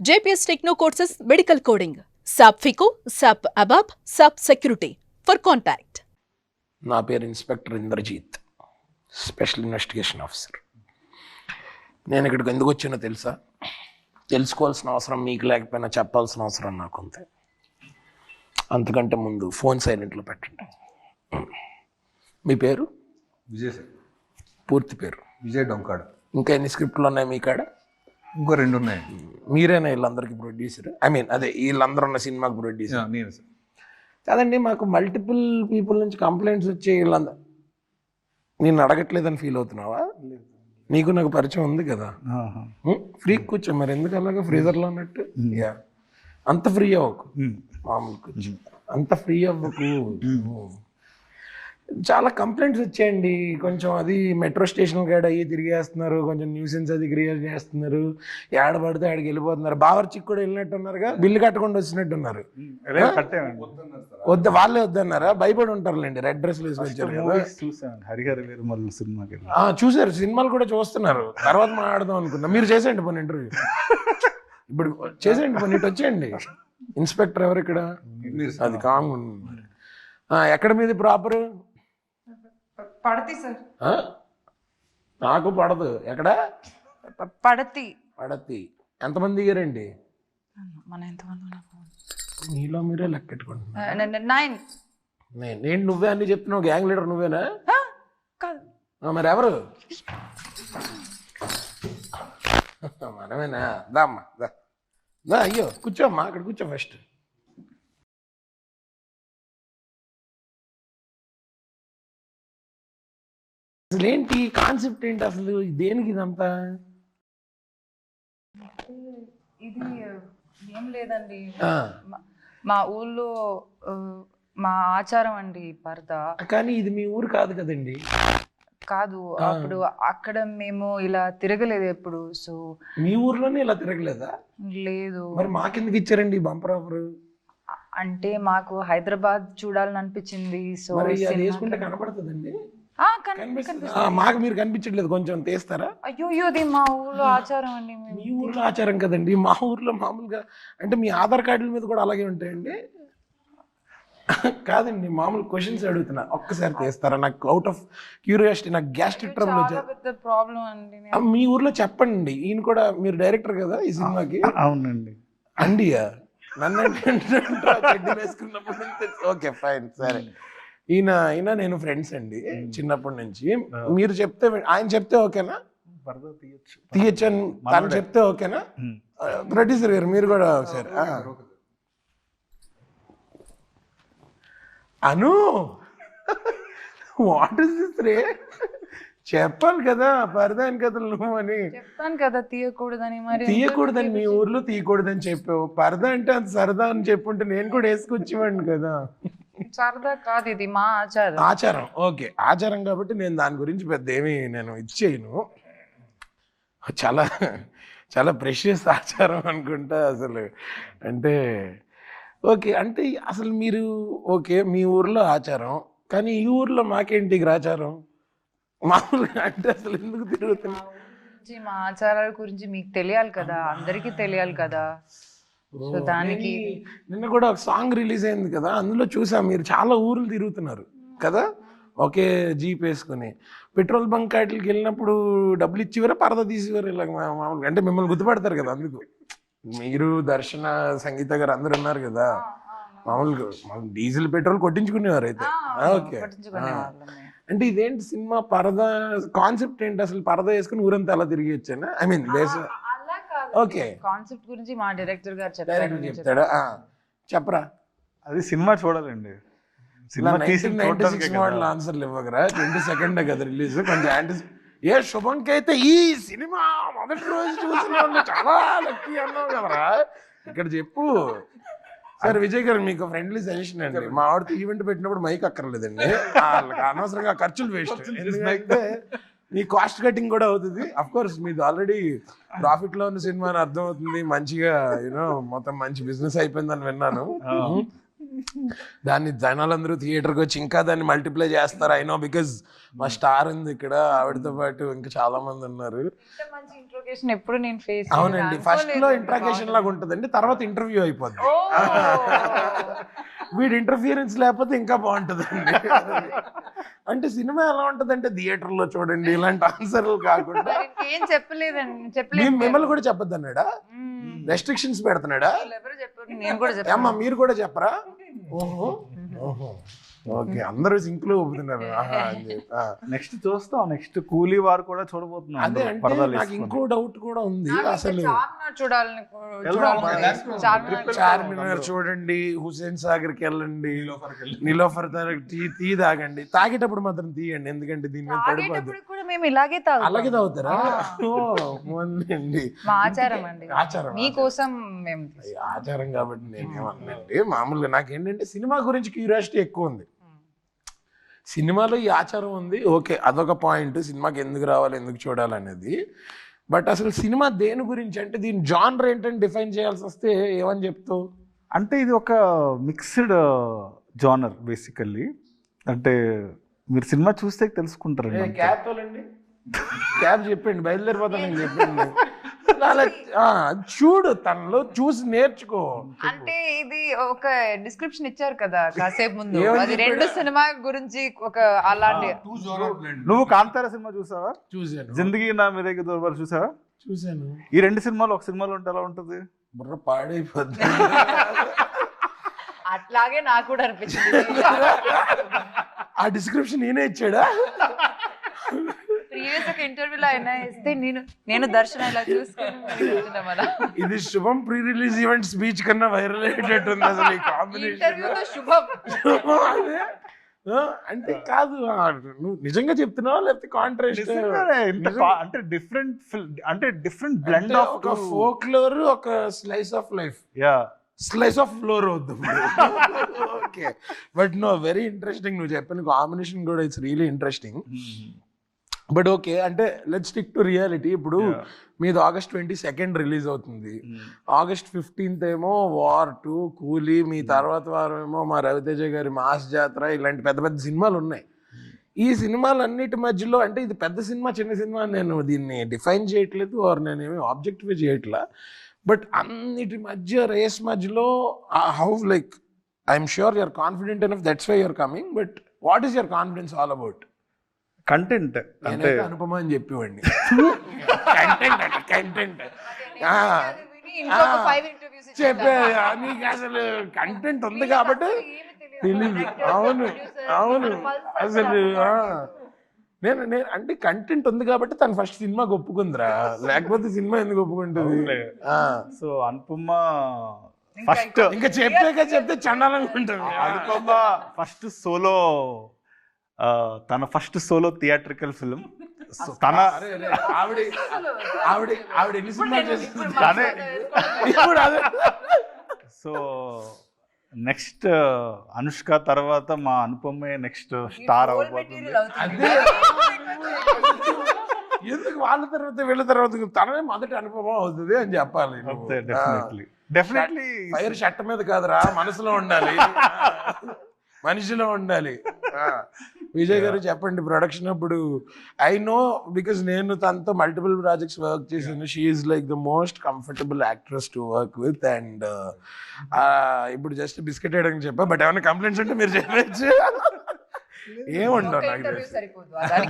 JPS Techno Courses Medical Coding, SAP FICO, SAP ABAP, SAP Security. For contact. నా పేరు inspector Indrajeet, special investigation officer. నేను ఇక్కడికి ఎందుకు వచ్చానో తెలుసా? తెలుసుకోవాల్సిన అవసరం మీకు లేకపోయినా చెప్పాల్సిన అవసరం నాకు ఉంది. అంతకంటే ముందు ఫోన్ సైలెంట్లో పెట్టండి. మీ పేరు? విజయ్ సార్. పూర్తి పేరు? విజయ్ డొంకాడు. ఇంకా ఎన్ని స్క్రిప్ట్లు ఉన్నాయి మీ కాడ? ఇంకో 2 ఉన్నాయి. మీరేనా వీళ్ళందరికీ ప్రొడ్యూసర్? అదే వీళ్ళందరూ ఉన్న సినిమాకి ప్రొడ్యూసర్? నేను సార్. కాదండి, మాకు మల్టిపుల్ పీపుల్ నుంచి కంప్లైంట్స్ వచ్చే వీళ్ళందరూ నేను అడగట్లేదని ఫీల్ అవుతున్నావా? నీకు నాకు పరిచయం ఉంది కదా, ఫ్రీ కూర్చో. మరి ఎందుకు అలాగా ఫ్రీజర్లో ఉన్నట్టు? అంత ఫ్రీ అవ్వకు, మామూలు కూర్చో, అంత ఫ్రీ అవ్వకు. చాలా కంప్లైంట్స్ వచ్చాయండి. కొంచెం అది మెట్రో స్టేషన్ కాడ అయ్యి తిరిగేస్తున్నారు, కొంచెం న్యూసెన్స్ అది క్రియేట్ చేస్తున్నారు, ఏడబడితే ఆడికి వెళ్ళిపోతున్నారు. బావర్చికి కూడా వెళ్ళినట్టున్నారుగా, బిల్లు కట్టకుండా వచ్చినట్టున్నారు. వాళ్ళే వద్దన్నారా? భయపడి ఉంటారులేండి, రెడ్ డ్రెస్లు వేసుకొచ్చారు కదా. చూసారు, సినిమాలు కూడా చూస్తున్నారు. తర్వాత మాట్లాడదాం అనుకున్నా. మీరు చేసేయండి పని, ఇంటర్వ్యూ ఇప్పుడు చేసేయండి పని, ఇటు వచ్చేయండి. ఇన్స్పెక్టర్ ఎవరు ఇక్కడ? అది కామన్. ఎక్కడ మీది ప్రాపర్? పడతి సార్. నాకు పడదు. ఎక్కడ? పడతి. పడతి. ఎంతమంది దిగారండి? మన ఎంతమంది? మీలో మీరే లెక్కెట్టుకుంటున్నా. 9. నేను నువ్వే అన్ని చెప్తున్నావు. గ్యాంగ్ లీడర్ నువ్వేనా? కాదు. మరి ఎవరు? మనమేనా? దామ్మా దా. అయ్యో కూర్చోమ్మా, అక్కడ కూర్చో ఫస్ట్. అసలు ఏంటి కాన్సెప్ట్ ఏంటి అసలు? దేనికి ఇదంతా? ఇది ఏం లేదండి, మా ఊళ్ళో మా ఆచారం అండి పరదా. కానీ ఇది మీ ఊరు కాదు కదండి. కాదు, అప్పుడు అక్కడ మేము ఇలా తిరగలేదు ఎప్పుడు. సో మీ ఊర్లోనే ఇలా తిరగలేదా? లేదు. మరి మాకెందుకు ఇచ్చారండి బంపర్ ఆఫర్? అంటే మాకు హైదరాబాద్ చూడాలని అనిపించింది. సో వేసుకుంటే కనపడుతుందండి. కనిపిస్తుంది. మాకు మీరు కనిపించట్లేదు, కొంచెం తీస్తారా? అయ్యో, ఇది మా ఊర్లో ఆచారం అండి. మీ ఊర్లో ఆచారం కదండి, మా ఊర్లో మామూలుగా. అంటే మీ ఆధార్ కార్డుల మీద కూడా అలాగే ఉంటాయండి? కాదండి, మామూలు క్వశ్చన్స్ అడుగుతున్నా. ఒక్కసారి తీస్తారా? నాకు అవుట్ ఆఫ్ క్యూరియాసిటీ, నాకు గ్యాస్ట్రిక్ ట్రబుల్ ప్రాబ్లం అండి. మీ ఊర్లో చెప్పండి. ఈయన కూడా మీరు డైరెక్టర్ కదా ఈ సినిమాకి? అవునండి. అండియా నన్ను వేసుకున్నప్పుడు నుంచి. ఓకే ఫైన్, సరే. ఈయన నేను ఫ్రెండ్స్ అండి చిన్నప్పటి నుంచి. మీరు చెప్తే, ఆయన చెప్తే ఓకేనా? తీయచ్చు అని తను చెప్తే ఓకేనా? ప్రొడ్యూసర్ గారు మీరు కూడా ఒకసారి. అను, వాట్ ఇస్ దిస్ రే? చెప్పాలి కదా పరదాని కథలు నువ్వు అని. చెప్తాను కదా తీయకూడదని. మరి తీయకూడదని మీ ఊర్లో తీయకూడదని చెప్పావు. పరదా అంటే అంత సరదా అని చెప్పుంటే నేను కూడా వేసుకొచ్చేవాడిని కదా. సరదా కాదు, ఇది మా ఆచారం. ఆచారం, ఓకే ఆచారం కాబట్టి నేను దాని గురించి పెద్ద ఏమి నేను ఇచ్చేయను. చాలా చాలా ప్రెషియస్ ఆచారం అనుకుంటా అసలు. అంటే ఓకే, అంటే అసలు మీరు ఓకే మీ ఊర్లో ఆచారం, కానీ ఈ ఊర్లో మాకేంటి గ్రాచారం? మామూలుగా అంటే అసలు ఎందుకు తిరుగుతున్నా? మా ఆచారాల గురించి మీకు తెలియాలి కదా, అందరికీ తెలియాలి కదా. సో దానికి నిన్న కూడా ఒక సాంగ్ రిలీజ్ అయింది కదా, అందులో చూసా మీరు చాలా ఊర్లు తిరుగుతున్నారు కదా, ఒకే జీప్ వేసుకుని. పెట్రోల్ బంక్ వాటికి వెళ్ళినప్పుడు డబ్బులు ఇచ్చివారా, పరద తీసివారు? ఇలా మామూలుగా అంటే మిమ్మల్ని గుర్తుపడతారు కదా, అందుకు. మీరు, దర్శన, సంగీత గారు అందరు ఉన్నారు కదా, మామూలుగా డీజిల్ పెట్రోల్ కొట్టించుకునేవారు అయితే. ఓకే, అంటే ఇదేంటి సినిమా పరద కాన్సెప్ట్ ఏంటి అసలు? పరద వేసుకుని ఊరంతా అలా తిరిగి వచ్చానా? ఐ మీన్ ఓకే, కాన్సెప్ట్ గురించి మా డైరెక్టర్ గారు చెప్తాడా? చెప్పరా. అది సినిమా చూడాలండి. సినిమా 96 మోడల్ ఆన్సర్లు ఇవ్వగరా? 22 కదా రిలీజ్. కొంచెం ఏ శుభంకి అయితే ఈ సినిమా మొదటి రోజు చూసిన వాళ్ళు చాలా లక్కీ అన్నావు కదరా. ఇక్కడ చెప్పు. సరే విజయ్ గారు, మీకు ఫ్రెండ్లీ సజెషన్ అండి. మా వాడితో ఈవెంట్ పెట్టినప్పుడు మైక్ అక్కర్లేదండి, వాళ్ళకి అనవసరంగా ఖర్చులు వేస్ట్. ఎందుకంటే మీ కాస్ట్ కటింగ్ కూడా అవుతుంది. అఫ్ కోర్స్ మీది ఆల్రెడీ ప్రాఫిట్ లో ఉన్న సినిమా అని అర్థం అవుతుంది. మంచిగా యూనో మొత్తం మంచి బిజినెస్ అయిపోయిందని విన్నాను. దాన్ని జనాలందరూ థియేటర్కి వచ్చి ఇంకా దాన్ని మల్టిప్లై చేస్తారు. ఐ నో బికాజ్ మా స్టార్ ఉంది ఇక్కడ, ఆవిడతో పాటు ఇంకా చాలా మంది ఉన్నారు. మంచి ఇంట్రోగేషన్ ఎప్పుడు నేను ఫేస్ అవునండి, ఫస్ట్ లో ఇంట్రాగేషన్ లాగా ఉంటుందండి, తర్వాత ఇంటర్వ్యూ అయిపోద్ది. వీడి ఇంటర్ఫియరెన్స్ లేకపోతే ఇంకా బాగుంటుందండి. అంటే సినిమా ఎలా ఉంటుందంటే థియేటర్లో చూడండి ఇలాంటి ఆన్సర్లు కాకుండా. ఏం చెప్పలేదు మిమ్మల్ని కూడా చెప్పొద్దు అన్నాడా? రెస్ట్రిక్షన్స్ పెడుతున్నాడా? నేను కూడా అమ్మా మీరు కూడా చెప్పరా? ఓహో ఓహో ఓకే, అందరూ సింక్ లో ఒప్పుతున్నారు. నెక్స్ట్ చూస్తాం, నెక్స్ట్ కూలీ వారు కూడా చూడబోతున్నాం. అదే అంటే నాకు ఇంకో డౌట్ కూడా ఉంది. అసలు చార్మినార్ చూడండి, హుస్సేన్ సాగర్ కి వెళ్ళండి, నిలోఫర్ టీ తాగండి, తాగేటప్పుడు మాత్రం తీయండి ఎందుకంటే దీని మీద పడిపోతుంది. మేము ఇలాగే అలాగే తాగుతారా? అండి ఆచారం అండి, ఆచారం మీకోసం మేము ఆచారం కాబట్టి నేనేమన్నానండి. మామూలుగా నాకేంటంటే సినిమా గురించి క్యూరియాసిటీ ఎక్కువ ఉంది. సినిమాలో ఈ ఆచారం ఉంది, ఓకే అదొక పాయింట్, సినిమాకి ఎందుకు రావాలి ఎందుకు చూడాలనేది. బట్ అసలు సినిమా దేని గురించి అంటే దీని జానర్ ఏంటని డిఫైన్ చేయాల్సి వస్తే ఏమని చెప్తావు? అంటే ఇది ఒక మిక్స్డ్ జానర్ బేసికల్లీ. అంటే మీరు సినిమా చూస్తే తెలుసుకుంటారండి. క్యాబ్ తోలండి, క్యాబ్ చెప్పండి, బయలుదేరిపోతాను చెప్పండి. అలా చూడు, తనలో చూసి నేర్చుకో. అంటే ఇది ఒక డిస్క్రిప్షన్ ఇచ్చారు కదా కాసేపు ముందు, అది 2 సినిమా గురించి ఒక అలాంటి. నువ్వు కాంతారా సినిమా చూసావా? చూసాను. జిందగీ నా మీదకి దోర్బార్ చూసావా? చూసాను. ఈ 2 సినిమాలు ఒక సినిమాలో ఉంటే ఎలా ఉంటుంది? బుర్ర పాడైపోద్ది. అట్లాగే నాకు కూడా అనిపించింది. ఆ డిస్క్రిప్షన్ నేనే ఇచ్చాడా? ప్రీవియస్ ఒక ఇంటర్వ్యూలో అయినా ఇస్తే నేను దర్శనం ఇలా చూసుకుని ఇది శుభం ప్రీ రిలీజ్ ఈవెంట్ స్పీచ్ కన్నా వైరల్ అయ్యేటట్టుంది అసలు ఈ కాంబినేషన్. అంటే కాదు, నువ్వు నిజంగా చెప్తున్నావా లేకపోతే కాంట్రాస్ట్? అంటే డిఫరెంట్ బ్లెండ్ ఆఫ్ ఒక ఫోక్లోర్, ఒక slice of life. Slice of floor వద్దు. Okay, but no very interesting. నువ్వు చెప్పిన కాంబినేషన్ కూడా it's really interesting. But okay, అంటే లెట్స్ స్టిక్ టు రియాలిటీ. ఇప్పుడు మీది August 22 రిలీజ్ అవుతుంది, August 15 ఏమో వార్ 2, కూలీ, మీ తర్వాత వారం ఏమో మా రవితేజ గారి మాస్ జాతర, ఇలాంటి పెద్ద పెద్ద సినిమాలు ఉన్నాయి. ఈ సినిమాలన్నిటి మధ్యలో అంటే ఇది పెద్ద సినిమా చిన్న సినిమా నేను దీన్ని డిఫైన్ చేయట్లేదు, ఆర్ నేనేమి ఆబ్జెక్టిఫై చేయట్లా. బట్ అన్నిటి మధ్య రేస్ మధ్యలో how like I'm sure you're confident enough, that's why you're coming. But what is your confidence all about? Content అంటే అనుపమ అని చెప్పేవాడిని. కంటెంట్ చెప్పే నీకు అసలు కంటెంట్ ఉంది కాబట్టి తెలియదు. అవును అవును, అసలు నేను అంటే కంటెంట్ ఉంది కాబట్టి తను ఫస్ట్ సినిమాకి ఒప్పుకుందిరా, లేకపోతే సినిమా ఎందుకు ఒప్పుకుంటుంది? సో అనుపమ ఫస్ట్ ఇంకా చెప్తే చండాలంగా ఉంటుంది. అనుపమ ఫస్ట్ సోలో, తన ఫస్ట్ సోలో థియేట్రికల్ ఫిల్మ్. తన ఆవిడ ఎన్ని సినిమా చేస్తుంది తనే. ఇప్పుడు అదే. సో నెక్స్ట్ అనుష్క తర్వాత మా అనుపమే నెక్స్ట్ స్టార్ అవబోతుంది. అదే ఎందుకు వాళ్ళ తర్వాత వీళ్ళ తర్వాత తననే మొదటి అనుభవం అవుతుంది అని చెప్పాలి. డెఫినెట్లీ ఫైర్ షర్ట్ మీద కాదురా, మనసులో ఉండాలి, మనిషిలో ఉండాలి. విజయ్ గారు చెప్పండి, ప్రొడక్షన్ అప్పుడు ఐ నో బికాస్ నేను తనతో మల్టిపుల్ ప్రాజెక్ట్స్ వర్క్ చేశాను. She is like the most comfortable actress to work with. And ఇప్పుడు జస్ట్ బిస్కెట్ వేయడానికి చెప్పా, బట్ ఏమైనా కంప్లైంట్స్ ఉంటే మీరు చెప్పచ్చు. ఏముండవు నాకు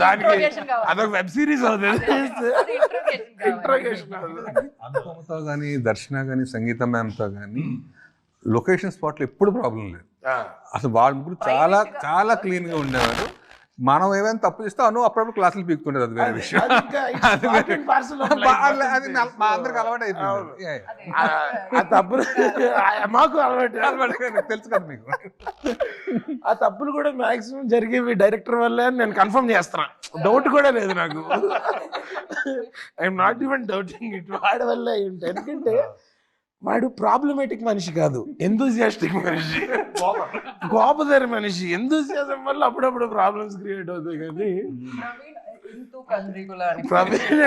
దానికి, అదొక వెబ్ సిరీస్ అవుతుంది. ఇంట్రోగేషన్ అనుపమతో కానీ దర్శన కానీ సంగీత మ్యామ్తో కానీ లొకేషన్ స్పాట్లో ఎప్పుడు ప్రాబ్లం లేదు. అసలు వాళ్ళ ముగ్గురు చాలా చాలా క్లీన్గా ఉండేవారు. మనం ఏమైనా తప్పు చేస్తే అను అప్పుడప్పుడు క్లాసులు పీకుతుండేది, అది వేరే విషయం. అది మా అందరికి అలవాటు అయిపోయింది. ఆ తప్పులు మాకు అలవాటు తెలుసు కదా మీకు. ఆ తప్పులు కూడా మాక్సిమం జరిగేవి డైరెక్టర్ వల్లే అని నేను కన్ఫర్మ్ చేస్తున్నా. డౌట్ కూడా లేదు నాకు. I'm not even doubting it. వాడి వల్ల ఏంటి, ఎందుకంటే వాడు ప్రాబ్లమేటిక్ మనిషి కాదు, ఎంతూజియాస్టిక్ మనిషి, కోపదారి మనిషి. ఎంతూజియాజం వల్ల అప్పుడప్పుడు ప్రాబ్లమ్స్ క్రియేట్ అవుతాయి. కానీ ప్రవీణ్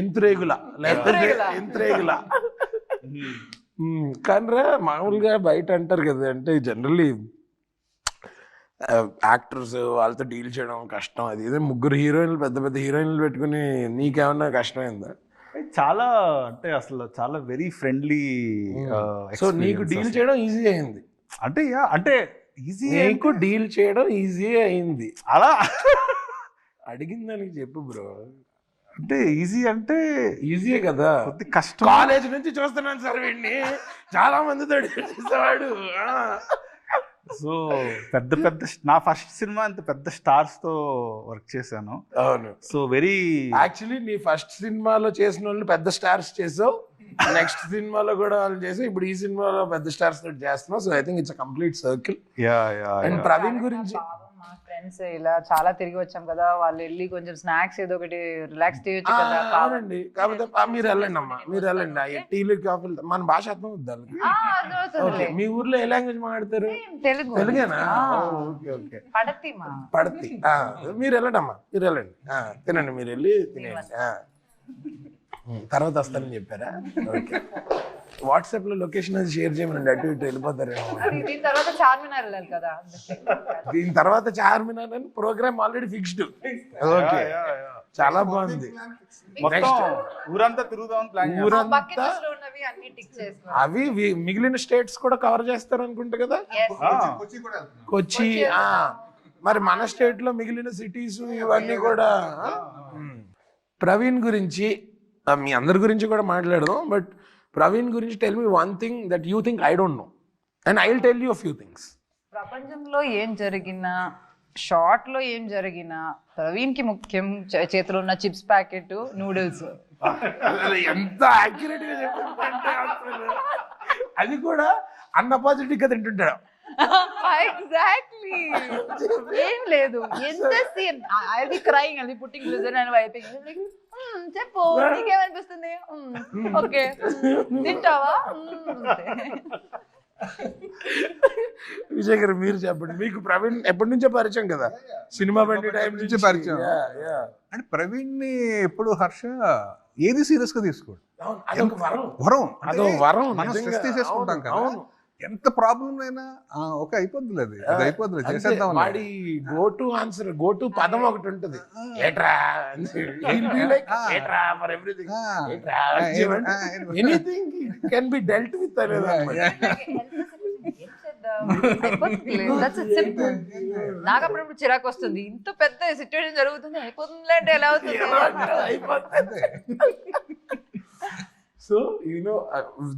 ఎంతురేగుల లేకపోతే ఎంతురేగుల. కానీరా మామూలుగా బయట అంటారు కదా, అంటే జనరల్లీ యాక్టర్స్ వాళ్ళతో డీల్ చేయడం కష్టం, అది ఇదే 3 హీరోయిన్లు పెద్ద పెద్ద హీరోయిన్లు పెట్టుకుని నీకేమన్నా కష్టమైందా? చాలా అంటే అసలు చాలా వెరీ ఫ్రెండ్లీ. సో నీకు డీల్ చేయడం ఈజీ అయింది? అంటే అంటే ఈజీ, నీకు డీల్ చేయడం ఈజీ అయింది అలా అడిగిన దానికి చెప్పు బ్రో. అంటే ఈజీ అంటే ఈజీయే కదా, కొద్ది కష్టం. కాలేజ్ నుంచి చూస్తున్నాను సార్ వీడిని, చాలా మందితో చేసేవాడు. సో పెద్ద పెద్ద నా ఫస్ట్ సినిమా అంత పెద్ద స్టార్స్ తో వర్క్ చేశాను. అవును. సో వెరీ యాక్చువల్లీ నీ ఫస్ట్ సినిమాలో చేసిన వాళ్ళు పెద్ద స్టార్స్ చేసావు, నెక్స్ట్ సినిమాలో కూడా వాళ్ళు చేసావు, ఇప్పుడు ఈ సినిమాలో పెద్ద స్టార్స్ తోటి చేస్తున్నావు. So I think it's complete circle. And Praveen గురించి మా ఫ్రెండ్స్ ఇలా చాలా తిరిగి వచ్చాం కదా, వాళ్ళు వెళ్ళి కొంచెం స్నాక్స్ ఏదో ఒకటి రిలాక్స్ చేయొచ్చు కదా. అవునండి, కాకపోతే మీరు వెళ్ళండి అమ్మా, మీరు వెళ్ళండి. టీలు కాఫీలు మన భాష అర్థం అవుద్ది. ఓకే, మీ ఊర్లో ఏ లాంగ్వేజ్ మాట్లాడతారు? తెలుగు. తెలుగేనా? Okay okay. పడతి. మీరు వెళ్ళండి అమ్మా, మీరు వెళ్ళండి, తినండి, మీరు వెళ్ళి తినేయండి, తర్వాత వస్తానని చెప్పారా? ఓకే. వాట్సాప్ లో లొకేషన్ అది షేర్ చేయమనండి, అటు ఇటు వెళ్ళిపోతారేమో. దీని తర్వాత చార్మినార్ వెళ్ళాలి కదా. దీని తర్వాత చార్మినార్ అని ప్రోగ్రామ్ ఆల్రెడీ ఫిక్స్డ్. ఓకే, చాలా బాగుంది. ఊరంతా తిరుగుదాం ప్లాన్. ఊరంతా అవి మిగిలిన స్టేట్స్ కూడా కవర్ చేస్తారు అనుకుంటా కదా. కొచ్చి, మరి మన స్టేట్ లో మిగిలిన సిటీస్ ఇవన్నీ కూడా. ప్రవీణ్ గురించి, మీ అందరి గురించి కూడా మాట్లాడదాం, బట్ ప్రవీణ్ గురించి tell me one thing that you think I don't know and I will tell you a few things. ప్రపంచంలో ఏం జరిగినా, షార్ట్ లో ఏం జరిగినా, ప్రవీణ్ కి ముఖ్యం చేతిలో ఉన్న చిప్స్ ప్యాకెట్, నూడిల్స్. ఎంత యాక్యురేట్ గా చెప్పారంటే అది కూడా అన్అపాజిటివ్ గా తింటుంటాడు. ఎగ్జాక్ట్లీ, ఏం లేదు. ఎంత సీన్ అది క్రైయింగ్, అది పుట్టింగ్ బ్లిజర్ అండ్ వైపింగ్. చెప్పు, నీకేమనిపిస్తుంది? ఓకే, తింటావా? విజయ్ గారు మీరు చెప్పండి, మీకు ప్రవీణ్ ఎప్పటి నుంచో పరిచయం కదా, సినిమా బండి టైం నుంచి పరిచయం. అంటే ప్రవీణ్ ని ఎప్పుడు హర్ష ఏది సీరియస్ గా తీసుకోడు. అదొక వరం, వరం, అదో వరం. మనం స్ట్రెస్ తీసేసుకుంటాం కదా, ఎంత ప్రాబ్లం అయినా ఓకే అయిపోద్ది, అది అయిపోద్ది, చేసేద్దాం. వాడి go to answer, go to పదం ఒకటి ఉంటుంది, ఏట్రా. Anything can be dealt with అనేది. నాకు అప్పుడప్పుడు చిరాకు వస్తుంది, ఇంత పెద్ద సిచ్యువేషన్ జరుగుతుంది, అయిపోతుంది అంటే ఎలా అవుతుంది? So, you know,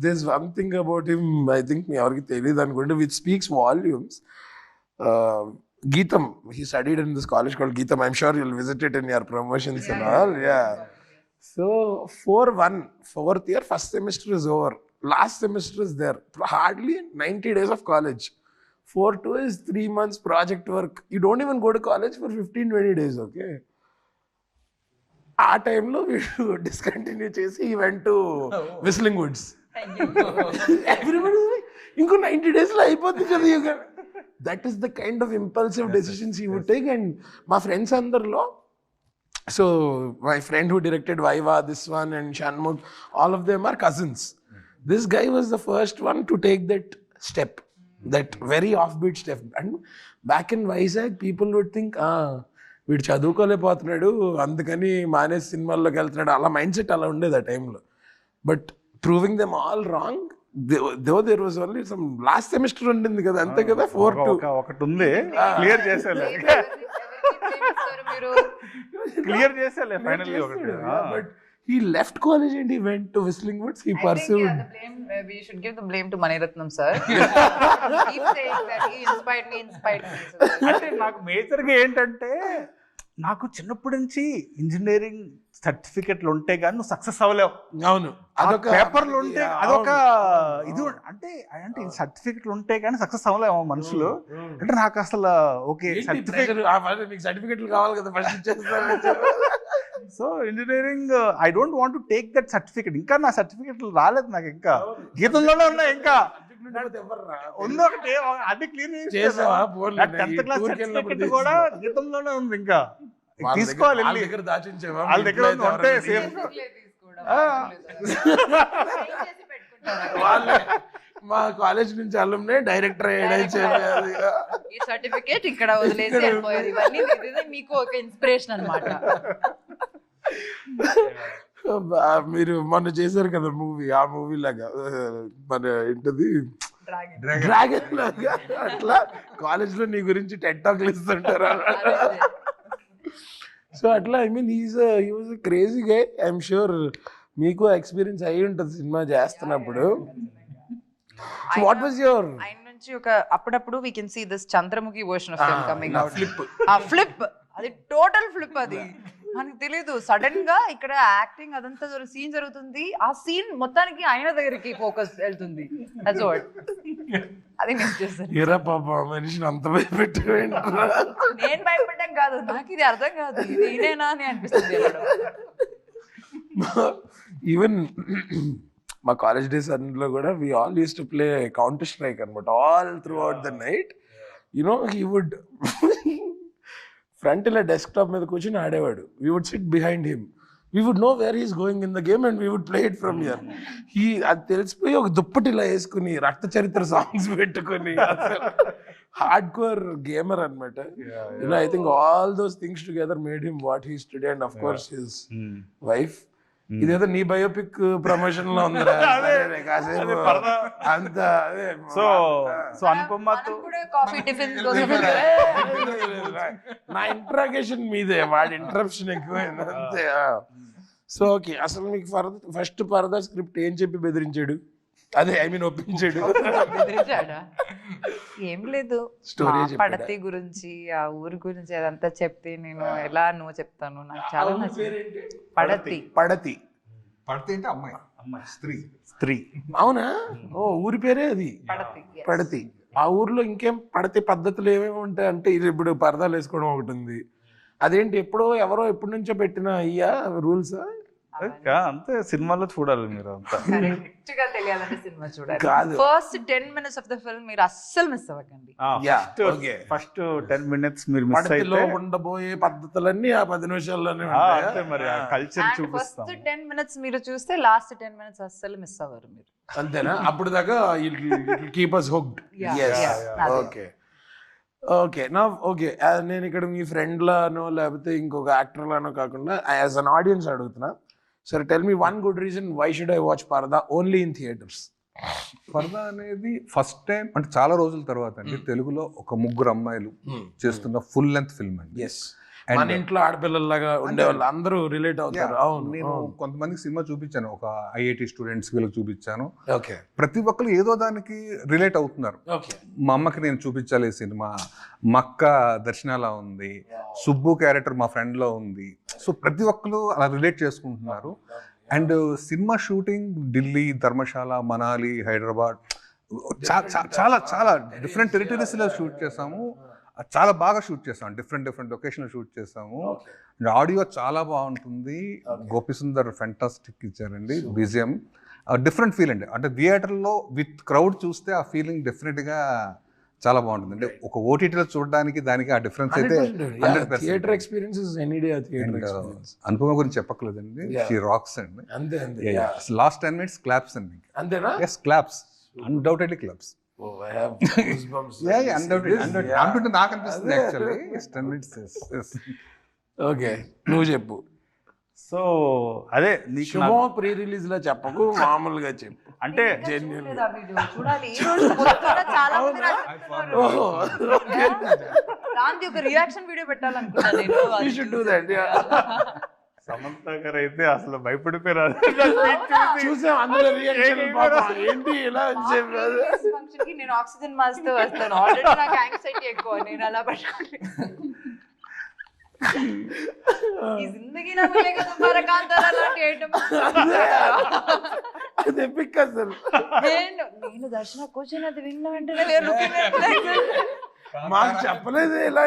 there's one thing about him, I think, everyone teliyadu anukunte, which speaks volumes. Geetham, he studied in this college called Geetham. I'm sure you'll visit it in your promotions and all. Yeah. So, 4-1, 4th year, first semester is over. Last semester is there. Hardly 90 days of college. 4-2 is 3 months project work. You don't even go to college for 15-20 days, okay? ఆ టైంలో వీడు discontinue చేసి ఈ went to whistling woods. Everybody ఇంకో 90 days లో అయిపోద్ది కదా. That is the kind of impulsive decisions he would take. And మా ఫ్రెండ్స్ అందరిలో, so my friend who directed Viva, this one and Shanmukh, all of them are cousins. This guy was the first one to take that step, that very off beat step. And back in Vizag people would think, వీడు చదువుకోలేకపోతున్నాడు అందుకని మానేసి సినిమాల్లోకి వెళ్తున్నాడు, అలా mind set అలా ఉండేది ఆ టైంలో. But proving them all wrong. Though there was only some last semester ఉండింది కదా, అంతే కదా. 4-2 ఒకటి ఉంది, క్లియర్ చేసేలే, క్లియర్ చేసేలే ఫైనల్లీ ఒకటి. But he left college and he went to Whistling Woods. He pursued. We should give the blame to Mani Ratnam sir. Keep saying that he inspired me. అంటే నాకు మేజర్గా ఏంటంటే, నాకు చిన్నప్పటి నుంచి ఇంజనీరింగ్ సర్టిఫికెట్లు ఉంటే కానీ నువ్వు సక్సెస్ అవ్వలేవు. అవును, అదొక పేపర్లు ఉంటే అదొక ఇది అంటే సర్టిఫికెట్లు ఉంటే కానీ సక్సెస్ అవ్వలేము మనుషులు. అంటే నాకు అసలు ఓకే సర్టిఫికెట్లు కావాలి కదా ఫస్ట్ ఇచ్చేస్తారు. So engineering I don't want to take that certificate. ఇంకా నా సర్టిఫికెట్లు రాలేదు నాకు, ఇంకా గీతంలోనే ఉన్నాయి, ఇంకా ఉంది ఒకటి, అది క్లియర్ చేసావా? 10th క్లాస్ సర్టిఫికెట్ కూడా గీతంలోనే ఉంది, ఇంకా తీసుకోవాలి. వాళ్ళ దగ్గర దాచించేవా? వాళ్ళ దగ్గర ఉంటే సేఫ్. వాళ్ళే మా కాలేజ్ నుంచి అల్లుమ్నే డైరెక్టర్ అయ్యాడని చెప్పేది. ఈ సర్టిఫికేట్ ఇక్కడ వదిలేసి వెళ్ళిపోయారు. ఇవన్నీ ఇది మీకు ఒక ఇన్స్పిరేషన్ అన్నమాట. మీరు మొన్న చేశారు కదా మూవీ, ఆ మూవీ లాగా మన ఏంటది డ్రాగన్ లాగా అట్లా కాలేజ్ లో నీ గురించి టెడ్ టాక్లు ఇస్తుంటారు. సో అట్లా I mean he was crazy gay. I'm sure మీకు ఎక్స్పీరియన్స్ అయ్యి ఉంటుంది సినిమా చేస్తున్నప్పుడు. సో వాట్ వాజ్ యువర్ ఆయన నుంచి ఒక అప్పుడప్పుడు we can see this Chandramukhi version of film coming out. Flip అది టోటల్ ఫ్లిప్. అది మనకు తెలీదు. సడన్ గా ఇక్కడ యాక్టింగ్ అదంతా సీన్ జరుగుతుంది, ఆ సీన్ మొత్తానికి ఆయన దగ్గరికి ఫోకస్ వెళ్తుంది. అది మిస్ చేస్తాను. ఏరా పాప మనిషిని అంత భయపెట్టి నేను భయపడ్డం కాదు, నాకు ఇది అర్థం కాదు, ఇది ఇదేనా అని అనిపిస్తుంది. ఈవెన్ మా కాలేజ్ డేస్ అన్నిలో కూడా we all used to play counter strike అనమాట. All throughout the night you know he would front ఇలా డెస్క్టాప్ మీద కూర్చొని ఆడేవాడు. We would sit behind him. We would know where he's going in the game and we would play it from here. అది తెలిసిపోయి ఒక దుప్పటి ఇలా వేసుకుని రక్త చరిత్ర సాంగ్స్ పెట్టుకుని హార్డ్ కోర్ గేమర్ అనమాట. You know I think all those things together made him what he's today and of course his wife. ఇదేదో నీ బయోపిక్ ప్రమోషన్ లో ఉందిరా కాసేపు అంత. సో అనుపమతో కాఫీ టిఫిన్ నా ఇంట్రాగేషన్ మీదే, వాడి ఇంటరప్షన్ ఎక్కువైంది అంతే. సో ఓకే, అసలు మీకు ఫస్ట్ పరదా స్క్రిప్ట్ ఏం చెప్పి బెదిరించాడు? అదే ఐ మీన్ ఒప్పించాడు. ఏం లేదు, స్టోరీ పడతి గురించి ఆ ఊరి గురించి అదంతా చెప్తే నేను ఎలా నువ్వు చెప్తాను, నాకు చాలా నచ్చింది. పడతి పడతి పడితే అంటే అమ్మాయి స్త్రీ. అవునా? ఓ ఊరి పేరే అది పడతి. పడతి. ఆ ఊర్లో ఇంకేం పడతి పద్ధతులు ఏమేమి ఉంటాయి అంటే ఇది ఇప్పుడు పరదాలు వేసుకోవడం ఒకటి ఉంది. అదేంటి ఎప్పుడో ఎవరో ఎప్పటి నుంచో పెట్టిన అయ్యా రూల్స్? అంతే, సినిమాలో చూడాలి మీరు అంతా. కరెక్ట్ గా తెలియాలంటే సినిమా చూడాలి. కాదు. First 10 minutes of the film మీరు అస్సలు మిస్ అవ్వకండి. ఫస్ట్ 10 minutes మీరు మిస్ అయితే పడతిలో ఉండబోయే పద్ధతులన్నీ ఆ 10 నిమిషాల్లోనే ఉంటాయి. అంతే మరి ఆ కల్చర్ చూపిస్తాం. ఫస్ట్ 10 minutes మీరు చూస్తే లాస్ట్ 10 minutes అస్సలు మిస్ అవ్వరు మీరు. అంతేనా? అప్పుడు దాకా keep us hooked. Yes. Okay okay నా ఓకే. నేను ఇక్కడ మీ ఫ్రెండ్ లానో లేకపోతే ఇంకొక యాక్టర్ లానో కాకుండా యాజ్ అన్ ఆడియన్స్ అడుగుతున్నా. సరే, tell me one good reason why should I watch Parada only in theatres? Parada అనేది ఫస్ట్ టైం అంటే చాలా రోజుల తర్వాత అండి తెలుగులో ఒక ముగ్గురు అమ్మాయిలు చేస్తున్న ఫుల్ లెంత్ ఫిల్మ్ అండి. ఎస్, మన ఇంట్లో ఆడపిల్లలాగా ఉండేవాళ్ళు అందరూ రిలేట్ అవుతారు. అవును, నేను కొంతమందికి సినిమా చూపించాను, ఒక ఐఐటి స్టూడెంట్స్ వీళ్ళకి చూపించాను. ఓకే, ప్రతి ఒక్కరు ఏదో దానికి రిలేట్ అవుతున్నారు. ఓకే, మా అమ్మకి నేను చూపించాలి సినిమా, మా అక్క దర్శనాలా ఉంది, సుబ్బు క్యారెక్టర్ మా ఫ్రెండ్లో ఉంది. సో ప్రతి ఒక్కరు అలా రిలేట్ చేసుకుంటున్నారు. And cinema shooting Delhi, Dharamshala, Manali, Hyderabad చాలా చాలా డిఫరెంట్ టెరిటరీస్లో షూట్ చేసాము. చాలా బాగా షూట్ చేసాం, డిఫరెంట్ లొకేషన్లో షూట్ చేసాము. అండ్ ఆడియో చాలా బాగుంటుంది. గోపిసుందర్ ఫెంటాస్టిక్ ఇచ్చారండి BGM. డిఫరెంట్ ఫీల్ అండి. అంటే థియేటర్లో విత్ క్రౌడ్ చూస్తే ఆ ఫీలింగ్ డెఫినెట్గా చాలా బాగుంటుంది. అంటే ఒక ఓటీటీలో చూడడానికి దానికి ఆ డిఫరెన్స్ అయితే 100%. Theatre experience is any day theatre experience. Anupama గురించి చెప్పక్కర్లేదండి, షీ రాక్స్ అండి. అంతే అంతే. లాస్ట్ 10 minutes క్లాప్స్ అండి. అంతేనా? Yes, claps, undoubtedly claps. Oh, I have goosebumps. Undoubtedly. అంటుంటే నాకు అనిపిస్తుంది యాక్చువల్లీ. 10 minutes. ఓకే, నువ్వు చెప్పు. సో అదే నీకు శుభం ప్రీ రిలీజ్ లో చెప్పకు, మామూలుగా చెప్పు. అంటే జెన్యూన్. చూడాలి. ఈ రోజు పొద్దున్న చాలా మంది నాకు చెప్తున్నారు. దానికి ఒక రియాక్షన్ వీడియో పెట్టాలనుకున్నాను నేను. You should do that. Samantha గారు అయితే అసలు భయపడిపోయారు. చూసాం అందులో రియాక్షన్. ఏంటి ఇలా అని చెప్పారు. ఫంక్షన్ కి నేను ఆక్సిజన్ మాస్క్ తో వస్తాను. ఆల్రెడీ నాకు యాంగ్జైటీ ఎక్కువ, నేను అలా పట్టుకోవాలి. ఈ జిందగీ నా మిలేగా తుమ్హారా కాంతారా లాంటి ఐటమ్ అది ఎపిక్ అసలు. నేను దర్శన కూర్చొని అది విన్న వెంటనే మాకు చెప్పలేదు ఇలా.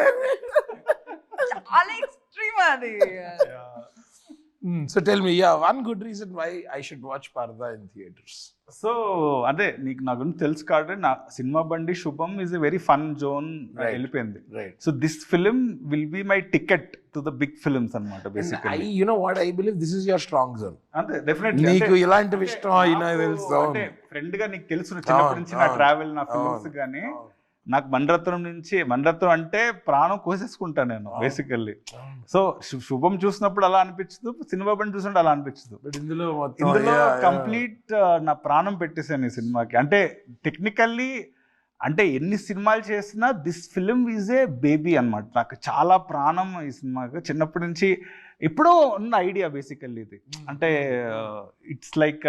చాలా ఎక్స్ట్రీమ్ అది. So tell me, yeah, one good reason why I should watch Parda in theaters. So అదే నీకు నా గురించి తెలుసు కాబట్టి నా cinema Bandi Subham is a very fun zone Right. వెళ్ళిపోయింది. Right. So this film will be my ticket to the big films అనమాట And basically. you know what, I believe this is your strong zone. అంతే definitely. నీకు ఇలాంటివి ఇష్టం అయినా తెలుసు. అంటే friend గా నీకు తెలుసు చిన్నప్పటి నుంచి నా అవును, ట్రావెల్ నా ఫిల్మ్స్ అవును, కానీ నాకు మణిరత్నం అంటే ప్రాణం కోసేసుకుంటా నేను బేసికల్లీ. సో శుభం చూసినప్పుడు అలా అనిపించదు, సినిమా బండి చూసినప్పుడు అలా అనిపించదు. But ఇందులో కంప్లీట్ నా ప్రాణం పెట్టేశాను ఈ సినిమాకి. అంటే టెక్నికల్లీ అంటే ఎన్ని సినిమాలు చేసినా this film is a baby అనమాట. నాకు చాలా ప్రాణం ఈ సినిమాకి. చిన్నప్పటి నుంచి ఎప్పుడో ఉన్న ఐడియా బేసికల్లీ ఇది. అంటే it's like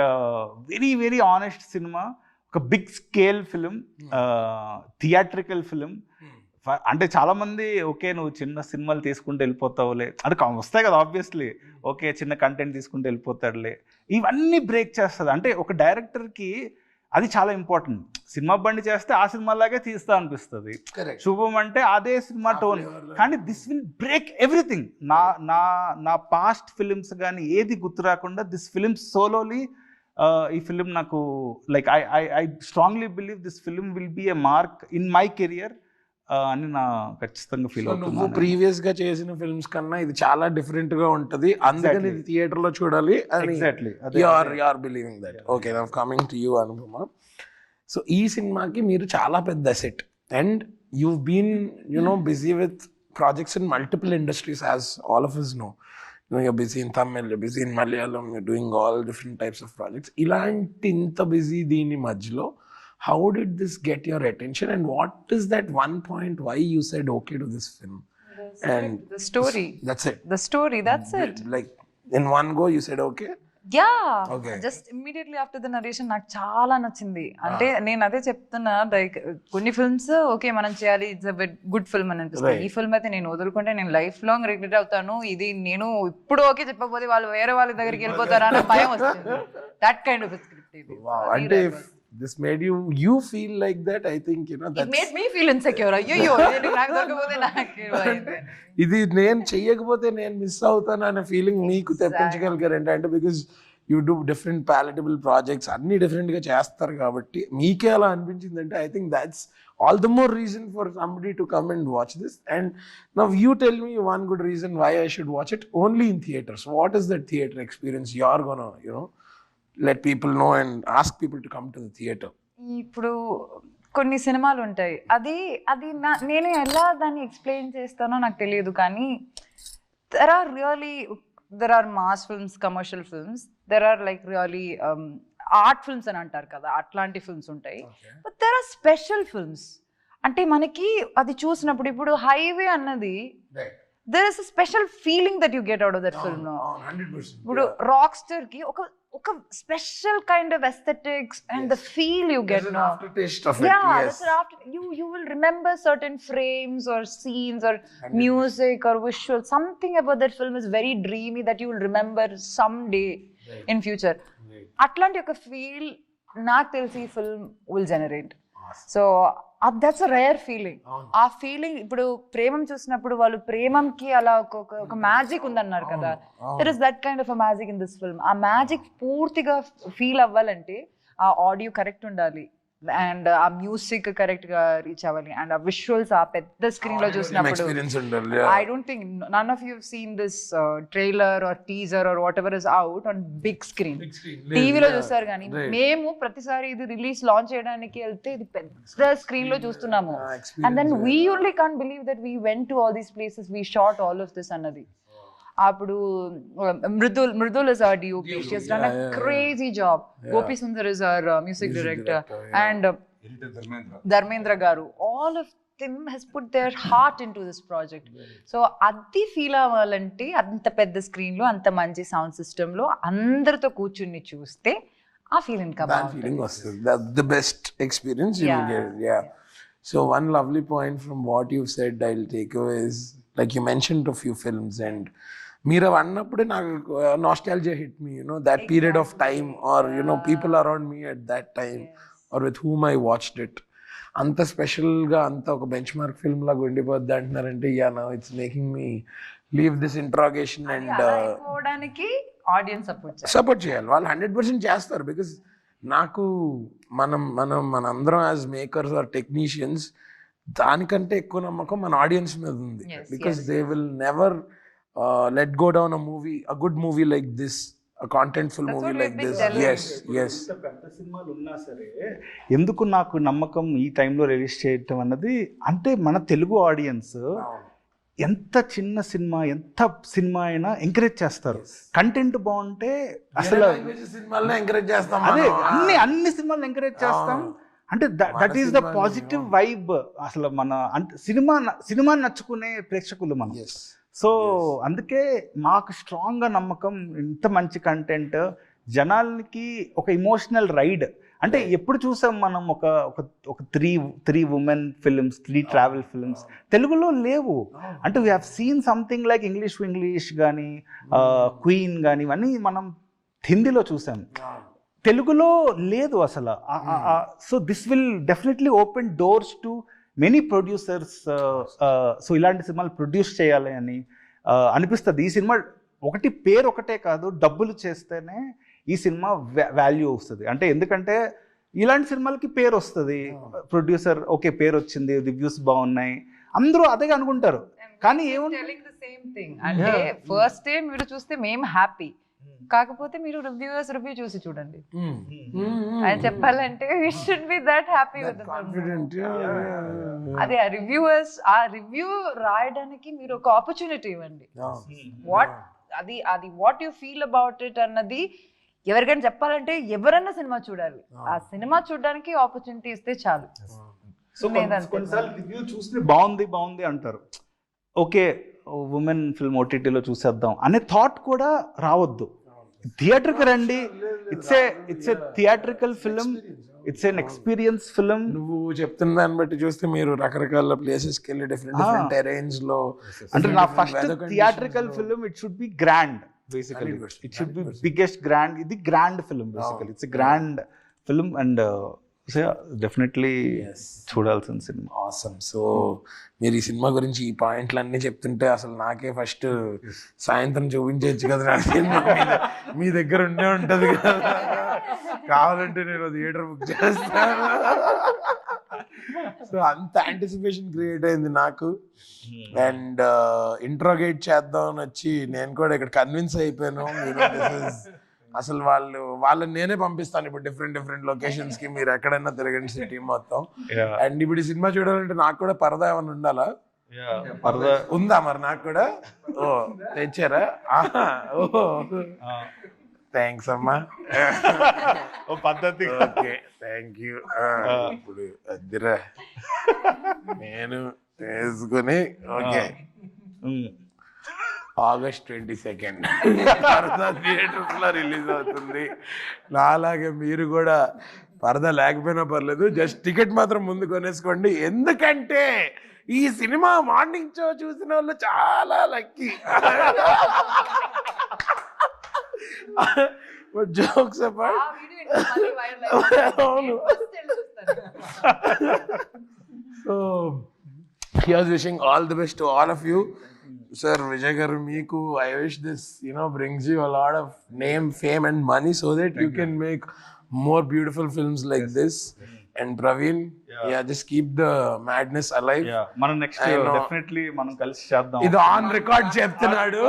very very honest cinema, ఒక big scale film, theatrical film. అంటే చాలా మంది ఓకే నువ్వు చిన్న సినిమాలు తీసుకుంటూ వెళ్ళిపోతావులే అంటే వస్తాయి కదా ఆబ్వియస్లీ, ఓకే చిన్న కంటెంట్ తీసుకుంటూ వెళ్ళిపోతాడులే, ఇవన్నీ బ్రేక్ చేస్తుంది. అంటే ఒక డైరెక్టర్కి అది చాలా ఇంపార్టెంట్. సినిమా బండి చేస్తే ఆ సినిమాలాగే తీస్తా అనిపిస్తుంది. శుభం అంటే అదే సినిమా టోన్, కానీ దిస్ విల్ బ్రేక్ ఎవ్రీథింగ్. నా పాస్ట్ ఫిలిమ్స్ కానీ ఏది గుర్తు రాకుండా దిస్ ఫిలిం సోలోలీ ఈ ఫిలిం నాకు like I strongly believe this film will be a mark in my career అని నా ఖచ్చితంగా ఫీల్ నువ్వు అవుతుంది. ప్రీవియస్ గా చేసిన ఫిల్మ్స్ కన్నా ఇది చాలా డిఫరెంట్ గా ఉంటది, అందుకని ఇది థియేటర్ లో చూడాలి అని exactly you are believing that. Okay, now coming to you Anupama. So ఈ సినిమాకి మీరు చాలా పెద్ద set and you've been, you know, busy with projects in multiple industries, as all of us know. You know, you're busy in Tamil, you're busy in Malayalam, you're doing all different types of projects. Ilanti inta busy deeni majlo, how did this get your attention, and what is that one point why you said okay to this film? And The story. That's it. The story, that's it. Like in one go you said okay? Okay. Just immediately after the narration నాకు చాలా నచ్చింది. అంటే నేను అదే చెప్తున్నా, like కొన్ని films okay మనం చేయాలి, ఇట్స్ అ గుడ్ ఫిల్మ్ అని అనిపిస్తుంది. ఈ ఫిల్మ్ అయితే నేను వదులుకుంటే నేను లైఫ్ లాంగ్ రిగ్రెట్ అవుతాను. ఇది నేను ఇప్పుడు ఓకే చెప్పకపోతే వాళ్ళు వేరే వాళ్ళ దగ్గరికి వెళ్ళిపోతారా అనే భయం వస్తుంది. దట్ కైండ్ ఆఫ్ స్క్రిప్ట్ ఇది. అంటే if this made you feel like that, I think, you know, It made me feel insecure. అయ్యో నాకు దొరకకపోతే నాకు ఇది నేను చెయ్యకపోతే నేను మిస్ అవుతాను అనే ఫీలింగ్ మీకు తెప్పించగలిగారంటే, అంటే because you do different palatable projects అన్ని డిఫరెంట్గా చేస్తారు కాబట్టి మీకే అలా అనిపించిందంటే I think that's all the more reason for somebody to come and watch this. And now you tell me one good reason why I should watch it only in theatres. What is that theatre experience you are gonna, you know, let people know and ask people to come to the theater? ఇప్పుడు కొన్ని సినిమాలు ఉంటాయి, అది నేను ఎలా దాన్ని explain చేస్తానో నాకు తెలియదు, కానీ there are mass films, commercial films, there are like really art films అని అంటారు కదా, అట్లాంటి ఫిల్మ్స్ ఉంటాయి. But there are special films. అంటే మనకి అది చూసినప్పుడు ఇప్పుడు హైవే అన్నది there is a special feeling that you get out of that film. No, 100%. ఇప్పుడు రాక్స్టర్ కి ఒక special kind of aesthetics and the feel you get. There's an No, aftertaste of it. yeah, Yes. that's an after. You will remember certain frames or scenes or music or visual. Something about that film is very dreamy that you will remember someday in future. అట్లాంటి ఒక feel నాకు తెలిసి film will generate. So that's a rare feeling. ఆ feeling ఇప్పుడు ప్రేమం చూసినప్పుడు వాళ్ళు ప్రేమంకి అలా ఒక మ్యాజిక్ ఉందన్నారు కదా, there is that kind of a magic in this film. ఆ మ్యాజిక్ పూర్తిగా ఫీల్ అవ్వాలంటే ఆ ఆడియో కరెక్ట్ ఉండాలి అండ్ ఆ మ్యూజిక్ కరెక్ట్ గా రీచ్ అవ్వాలి అండ్ ఆ విజువల్స్ ఆ పెద్ద స్క్రీన్ లో చూసినప్పుడు. Experience ఉండాలి. I don't think none of you have seen this trailer or teaser or whatever is out on big screen. టీవీలో చూస్తారు కానీ మేము ప్రతిసారి ఇది రిలీజ్ లాంచ్ చేయడానికి వెళ్తే ఇది పెద్ద స్క్రీన్ లో చూస్తున్నాము. And then we only can't believe that we went to all these places, we shot all of this అన్నది. అప్పుడు Mridul is our DOP. She has done a crazy job. Gopi Sundar is our music director. And Dharmendra గారు, all of them has put their heart into this project. So అది feel అవ్వాలంటే అంత పెద్ద screen లో అంత మంచి సౌండ్ సిస్టమ్ లో అందరితో కూర్చుని చూస్తే ఆ feeling That's the best experience you will get. Yeah. So one lovely point from what you've said I'll take away is, like you mentioned a few films, and మీరు అన్నప్పుడే నాకు nostalgia hit me, you know, that period of time, or you know, people around me at that time, or with whom I watched it. అంత స్పెషల్గా అంత ఒక bench mark film లాగా ఉండిపోద్ది అంటున్నారంటే, yeah, now it's making me leave this interrogation and అయిపోవడానికి audience support చేయాలి. వాళ్ళు 100% చేస్తారు. బికాస్ నాకు మనందరం యాజ్ మేకర్స్ ఆర్ టెక్నీషియన్స్ దానికంటే ఎక్కువ నమ్మకం మన ఆడియన్స్ మీద ఉంది. Because they will never let go down a good movie like this, a contentful movie like this. Yes. పెద్ద సినిమాలు ఉన్నా సరే ఎందుకు నాకు నమ్మకం ఈ టైంలో రిలీజ్ చేయటం అన్నది, అంటే మన తెలుగు ఆడియన్స్ ఎంత చిన్న సినిమా అయినా ఎంకరేజ్ చేస్తారు. కంటెంట్ బాగుంటే అసలు సినిమాలను ఎంకరేజ్ చేస్తాం. అదే అన్ని సినిమాలను ఎంకరేజ్ చేస్తాం. అంటే that is the positive vibe. అసలు మన అంటే సినిమా నచ్చుకునే ప్రేక్షకులు మనం. సో అందుకే మాకు స్ట్రాంగ్గా నమ్మకం, ఇంత మంచి కంటెంట్ జనాలకి ఒక ఇమోషనల్ రైడ్. అంటే ఎప్పుడు చూసాం మనం ఒక three women films, 3 travel films తెలుగులో లేవు. అంటే we have seen something like English కానీ క్వీన్ కానీ ఇవన్నీ మనం హిందీలో చూసాం, తెలుగులో లేదు అసలు. So this will definitely open doors to many producers. So ఇలాంటి సినిమాలు ప్రొడ్యూస్ చేయాలి అని అనిపిస్తుంది. ఈ సినిమా పేరు ఒకటే కాదు, డబ్బులు చేస్తేనే ఈ సినిమా వాల్యూ వస్తుంది. అంటే ఎందుకంటే ఇలాంటి సినిమాలకి పేరు వస్తుంది, ప్రొడ్యూసర్ ఓకే పేరు వచ్చింది, రివ్యూస్ బాగున్నాయి, అందరూ అదే అనుకుంటారు. కానీ అంటే ఫస్ట్ డే మీరు చూస్తే మేము హ్యాపీ, కాకపోతే మీరు రివ్యూ చూసి చూడండి. ఆయన చెప్పాలంటే it should B that happy with confident. అదే ఆ రివ్యూ రాయడానికి మీరు ఒక ఆపర్చునిటీ ఇవ్వండి. What you feel about it అన్నది ఎవరికైనా చెప్పాలంటే ఎవరన్నా సినిమా చూడాలి. ఆ సినిమా చూడడానికి ఆపర్చునిటీ ఇస్తే చాలు. సో కొన్నిసార్లు రివ్యూ చూస్తే బాగుంది అంటారు, ఓకే ఉమెన్ ఫిల్మ్ ఓటీటీలో చూసేద్దాం అనే థాట్ కూడా రావద్దు. థియేటర్కి రండి. It's a theatrical film, it's an experience film. నువ్వు చెప్తున్న దాన్ని బట్టి చూస్తే మీరు రకరకాల ప్లేసెస్కి వెళ్ళి డిఫరెంట్ టెరైన్స్ లో, అంటే నా first theatrical film it should be grand. Basically it should be biggest grand. ఇది grand film basically, it's grand film and definitely చూడాల్సిన సినిమా. ఆసమ్. సో మీరు ఈ సినిమా గురించి ఈ పాయింట్లు అన్నీ చెప్తుంటే అసలు నాకే ఫస్ట్ సాయంత్రం చూపించవచ్చు కదా సినిమా. మీ దగ్గర ఉండే ఉంటుంది కదా, కావాలంటే నేను థియేటర్ బుక్ చేస్తాను. సో అంత యాంటిసిపేషన్ క్రియేట్ అయింది నాకు. అండ్ ఇంట్రోగేట్ చేద్దాం అని వచ్చి నేను కూడా ఇక్కడ కన్విన్స్ అయిపోయాను. అసలు వాళ్ళని నేనే పంపిస్తాను ఇప్పుడు డిఫరెంట్ లొకేషన్స్ కి, మీరు ఎక్కడైనా తిరగండి సిటీ మొత్తం. అండ్ ఇప్పుడు ఈ సినిమా చూడాలంటే నాకు కూడా పరదా ఏమైనా ఉండాలా? ఉందా మరి నాకు కూడా? ఓ తెచ్చారా? ఓహో థ్యాంక్స్ అమ్మా, పద్ధతి. Okay thank you. ఇప్పుడు అదిరా నేను వేసుకుని ఓకే. August 22nd పరదా థియేటర్స్ లో రిలీజ్ అవుతుంది. నాలాగే మీరు కూడా పరదా లేకపోయినా పర్లేదు, జస్ట్ టికెట్ మాత్రం ముందు కొనేసుకోండి. ఎందుకంటే ఈ సినిమా మార్నింగ్ షో చూసిన వాళ్ళు చాలా లక్కీ. జోక్స్ అపార్ట్, అవును. So here's wishing all the best to all of you. Sir Vijay garu, meeku I wish this brings you a lot of name, fame and money so that you can make more beautiful films like this. And Praveen, just keep the madness alive. మనం next definitely మనం కలిసి చేద్దాం. ఇది on record చెప్తున్నాడు,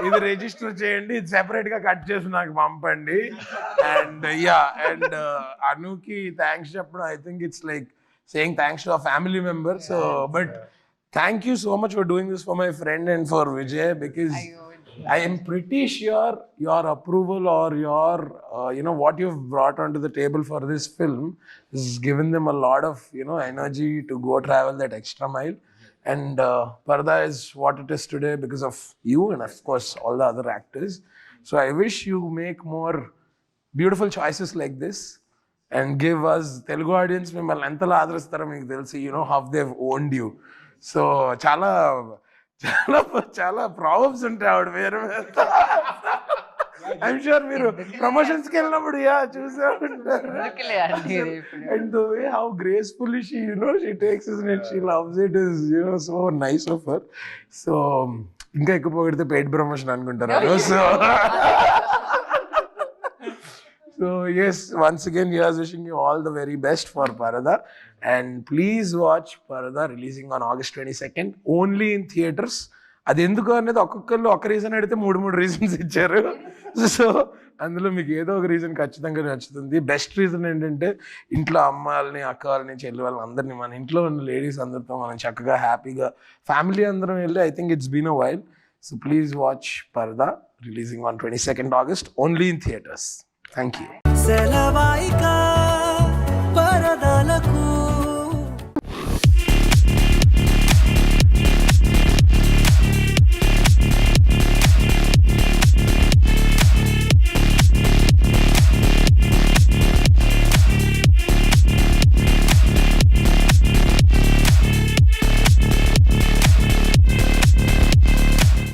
ఇది register చేయండి, ఇది separate గా కట్ చేసి నాకు పంపండి. అండ్ అండ్ అనుకి థ్యాంక్స్ చెప్పడం, I think it's like saying thanks to a family member. So but thank you so much for doing this for my friend and for Vijay, because I am pretty sure your approval or your what you've brought onto the table for this film has given them a lot of energy to go travel that extra mile. And Parda is what it is today because of you and of course all the other actors. So I wish you make more beautiful choices like this and give us Telugu audience mimmalni entala aadharistaro meeku telusu, how they've owned you. So చాలా చాలా చాలా problems ఉంటాయి ఆవిడ పేరు మీద. I'm sure మీరు promotions కి వెళ్ళినప్పుడు చూసే ఉంటారు. And the way how gracefully she takes it and she loves it is so nice of her. So ఇంకా ఎక్కువ పొగిడితే పెయిడ్ ప్రమోషన్ అనుకుంటారు. So yes, once again, here's wishing you all the very best for Parada, and please watch Parada releasing on August 22nd only in theaters. అది ఎందుకు అనేది ఒక్కొక్కరు ఒక reason అడిగితే 3 రీజన్స్ ఇచ్చారు. సో అందులో మీకు ఏదో ఒక రీజన్ ఖచ్చితంగా నచ్చుతుంది. బెస్ట్ రీజన్ ఏంటంటే ఇంట్లో అమ్మ వాళ్ళని, అక్క వాళ్ళని, చెల్లి వాళ్ళని అందరినీ, మన ఇంట్లో ఉన్న లేడీస్ అందరితో మనం చక్కగా హ్యాపీగా ఫ్యామిలీ అందరం వెళ్ళి, I think it's been a while. So please watch Parada releasing on 22nd August only in theaters. Thank you.